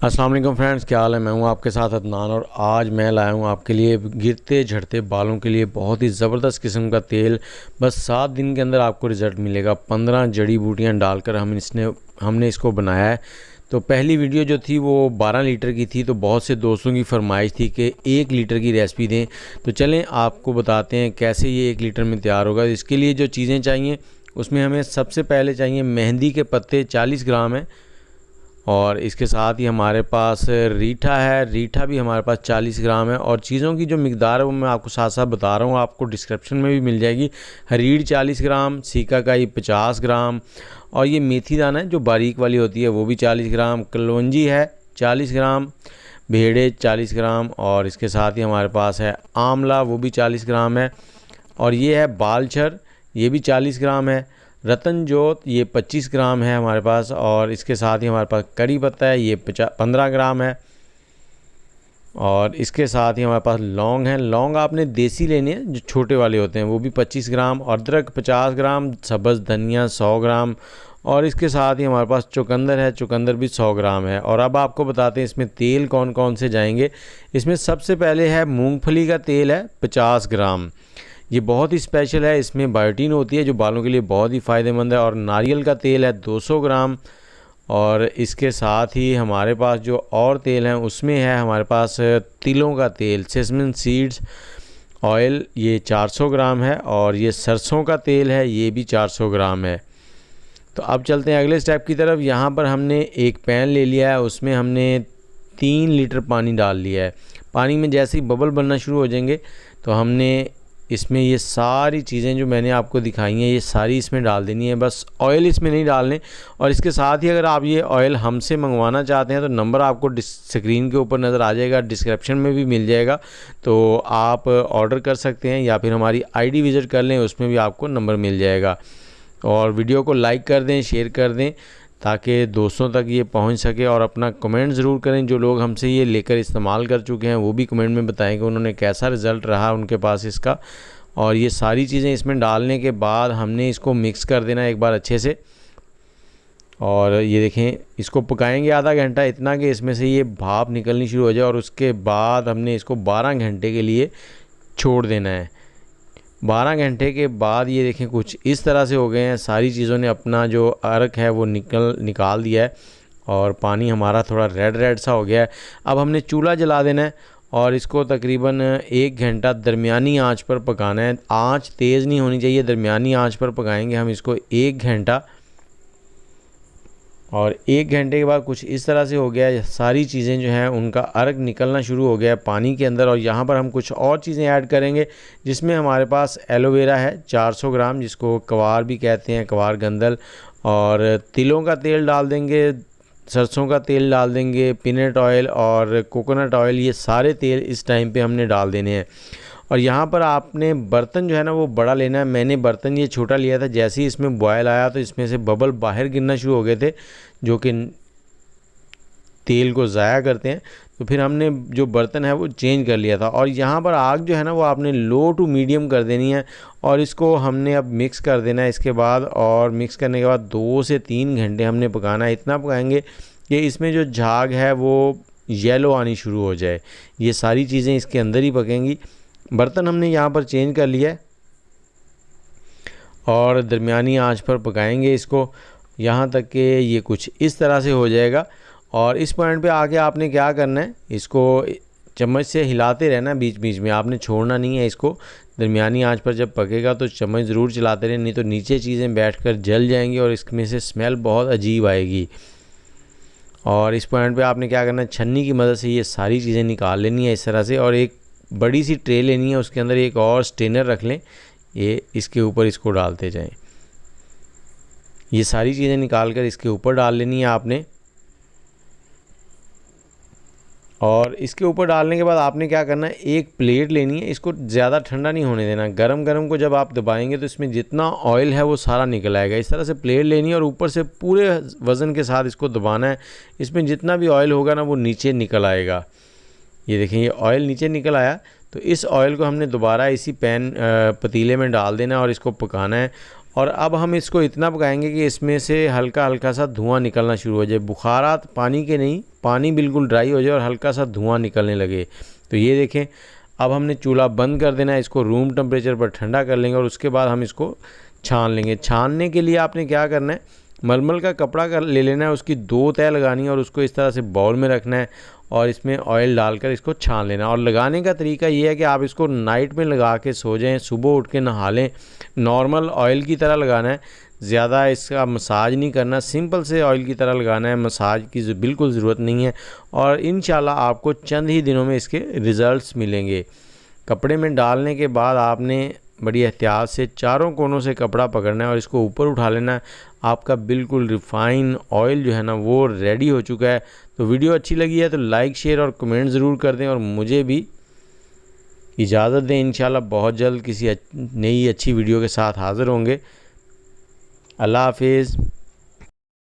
अस्सलाम वालेकुम फ्रेंड्स, क्या हाल है। मैं हूं आपके साथ अदनान और आज मैं लाया हूं आपके लिए गिरते झड़ते बालों के लिए बहुत ही ज़बरदस्त किस्म का तेल। बस 7 दिन के अंदर आपको रिज़ल्ट मिलेगा। 15 जड़ी बूटियां डालकर हमने इसको बनाया है। तो पहली वीडियो जो थी वो 12 लीटर की थी, तो बहुत से दोस्तों की फरमाइश थी कि 1 लीटर की रेसिपी दें। तो चलें आपको बताते हैं कैसे ये 1 लीटर में तैयार होगा। इसके लिए जो चीज़ें चाहिए उसमें हमें सबसे पहले चाहिए मेहंदी के पत्ते 40 ग्राम है, और इसके साथ ही हमारे पास रीठा है, रीठा भी हमारे पास 40 ग्राम है। और चीज़ों की जो मिकदार है वो मैं आपको साथ साथ बता रहा हूँ, आपको डिस्क्रिप्शन में भी मिल जाएगी। हरीड़ 40 ग्राम, सीकाकाई 50 ग्राम, और ये मेथी दाना है जो बारीक वाली होती है वो भी 40 ग्राम, कलौंजी है 40 ग्राम, भेड़े 40 ग्राम, और इसके साथ ही हमारे पास है आंवला, वो भी 40 ग्राम है। और ये है बालचर, ये भी 40 ग्राम है। रतन जोत ये 25 ग्राम है हमारे पास। और इसके साथ ही हमारे पास कड़ी पत्ता है, ये 15 ग्राम है। और इसके साथ ही हमारे पास लौंग है, लौंग आपने देसी लेने हैं जो छोटे वाले होते हैं, वो भी 25 ग्राम। अदरक 50 ग्राम, सब्ज़ धनिया 100 ग्राम, और इसके साथ ही हमारे पास चुकंदर है, चुकंदर भी 100 ग्राम है। और अब आपको बताते हैं इसमें तेल कौन कौन से जाएंगे। इसमें सबसे पहले है मूंगफली का तेल है 50 ग्राम, ये बहुत ही स्पेशल है, इसमें बायोटीन होती है जो बालों के लिए बहुत ही फ़ायदेमंद है। और नारियल का तेल है 200 ग्राम। और इसके साथ ही हमारे पास जो और तेल हैं उसमें है हमारे पास तिलों का तेल, सेसमिन सीड्स ऑयल, ये 400 ग्राम है। और ये सरसों का तेल है, ये भी 400 ग्राम है। तो अब चलते हैं अगले स्टेप की तरफ। यहाँ पर हमने एक पैन ले लिया है, उसमें हमने 3 लीटर पानी डाल लिया है। पानी में जैसे ही बबल बनना शुरू हो जाएंगे तो हमने इसमें ये सारी चीज़ें जो मैंने आपको दिखाई हैं ये सारी इसमें डाल देनी है, बस ऑयल इसमें नहीं डालने। और इसके साथ ही अगर आप ये ऑयल हमसे मंगवाना चाहते हैं तो नंबर आपको स्क्रीन के ऊपर नज़र आ जाएगा, डिस्क्रिप्शन में भी मिल जाएगा, तो आप ऑर्डर कर सकते हैं, या फिर हमारी आईडी विज़िट कर लें, उसमें भी आपको नंबर मिल जाएगा। और वीडियो को लाइक कर दें, शेयर कर दें, ताकि दोस्तों तक ये पहुंच सके। और अपना कमेंट ज़रूर करें, जो लोग हमसे ये लेकर इस्तेमाल कर चुके हैं वो भी कमेंट में बताएं कि उन्होंने कैसा रिज़ल्ट रहा उनके पास इसका। और ये सारी चीज़ें इसमें डालने के बाद हमने इसको मिक्स कर देना एक बार अच्छे से। और ये देखें, इसको पकाएंगे आधा घंटा, इतना कि इसमें से ये भाप निकलनी शुरू हो जाए। और उसके बाद हमने इसको 12 घंटे के लिए छोड़ देना है। 12 घंटे के बाद ये देखें कुछ इस तरह से हो गए हैं, सारी चीज़ों ने अपना जो अर्क है वो निकाल दिया है, और पानी हमारा थोड़ा रेड रेड सा हो गया है। अब हमने चूल्हा जला देना है और इसको तकरीबन 1 घंटा दरमियानी आंच पर पकाना है। आंच तेज़ नहीं होनी चाहिए, दरमियानी आंच पर पकाएंगे हम इसको 1 घंटा। और 1 घंटे के बाद कुछ इस तरह से हो गया है, सारी चीज़ें जो हैं उनका अर्क निकलना शुरू हो गया है पानी के अंदर। और यहाँ पर हम कुछ और चीज़ें ऐड करेंगे, जिसमें हमारे पास एलोवेरा है 400 ग्राम, जिसको कवार भी कहते हैं, कवार गंदल। और तिलों का तेल डाल देंगे, सरसों का तेल डाल देंगे, पीनट ऑयल और कोकोनट ऑयल, ये सारे तेल इस टाइम पे हमने डाल देने हैं। और यहाँ पर आपने बर्तन जो है ना वो बड़ा लेना है। मैंने बर्तन ये छोटा लिया था, जैसे ही इसमें बॉयल आया तो इसमें से बबल बाहर गिरना शुरू हो गए थे, जो कि तेल को ज़ाया करते हैं। तो फिर हमने जो बर्तन है वो चेंज कर लिया था। और यहाँ पर आग जो है ना वो आपने लो टू मीडियम कर देनी है, और इसको हमने अब मिक्स कर देना है इसके बाद। और मिक्स करने के बाद 2 से 3 घंटे हमने पकाना है। इतना पकाएंगे कि इसमें जो झाग है वो येलो आनी शुरू हो जाए। ये सारी चीज़ें इसके अंदर ही पकेंगी। बर्तन हमने यहाँ पर चेंज कर लिया है और दरमियानी आंच पर पकाएंगे इसको यहाँ तक कि ये कुछ इस तरह से हो जाएगा। और इस पॉइंट पे आके आपने क्या करना है, इसको चम्मच से हिलाते रहना, बीच बीच में आपने छोड़ना नहीं है इसको। दरमियानी आंच पर जब पकेगा तो चम्मच ज़रूर चलाते रहें, नहीं तो नीचे चीज़ें बैठकर जल जाएंगी और इसमें से स्मेल बहुत अजीब आएगी। और इस पॉइंट पे आपने क्या करना है, छन्नी की मदद से ये सारी चीज़ें निकाल लेनी है इस तरह से। और एक बड़ी सी ट्रे लेनी है, उसके अंदर एक और स्टेनर रख लें, ये इसके ऊपर इसको डालते जाएं। ये सारी चीज़ें निकाल कर इसके ऊपर डाल लेनी है आपने। और इसके ऊपर डालने के बाद आपने क्या करना है, एक प्लेट लेनी है, इसको ज़्यादा ठंडा नहीं होने देना। गरम गरम को जब आप दबाएंगे तो इसमें जितना ऑयल है वो सारा निकल आएगा। इस तरह से प्लेट लेनी है और ऊपर से पूरे वज़न के साथ इसको दबाना है। इसमें जितना भी ऑयल होगा ना वो नीचे निकल आएगा। ये देखें, ये ऑयल नीचे निकल आया। तो इस ऑयल को हमने दोबारा इसी पतीले में डाल देना और इसको पकाना है। और अब हम इसको इतना पकाएंगे कि इसमें से हल्का हल्का सा धुआं निकलना शुरू हो जाए, बुखारात पानी के नहीं, पानी बिल्कुल ड्राई हो जाए और हल्का सा धुआं निकलने लगे। तो ये देखें, अब हमने चूल्हा बंद कर देना है, इसको रूम टेम्परेचर पर ठंडा कर लेंगे और उसके बाद हम इसको छान लेंगे। छानने के लिए आपने क्या करना है, मलमल का कपड़ा ले लेना है, उसकी 2 तह लगानी है और उसको इस तरह से बाउल में रखना है और इसमें ऑयल डालकर इसको छान लेना। और लगाने का तरीका ये है कि आप इसको नाइट में लगा के सो जाएं, सुबह उठ के नहा लें। नॉर्मल ऑयल की तरह लगाना है, ज़्यादा इसका मसाज नहीं करना, सिंपल से ऑयल की तरह लगाना है, मसाज की बिल्कुल ज़रूरत नहीं है। और इंशाल्लाह आपको चंद ही दिनों में इसके रिज़ल्ट्स मिलेंगे। कपड़े में डालने के बाद आपने बड़ी एहतियात से चारों कोनों से कपड़ा पकड़ना है और इसको ऊपर उठा लेना है। आपका बिल्कुल रिफ़ाइन ऑयल जो है ना वो रेडी हो चुका है। तो वीडियो अच्छी लगी है तो लाइक शेयर और कमेंट ज़रूर कर दें और मुझे भी इजाज़त दें। इंशाल्लाह बहुत जल्द किसी नई अच्छी वीडियो के साथ हाज़िर होंगे। अल्लाह हाफिज़।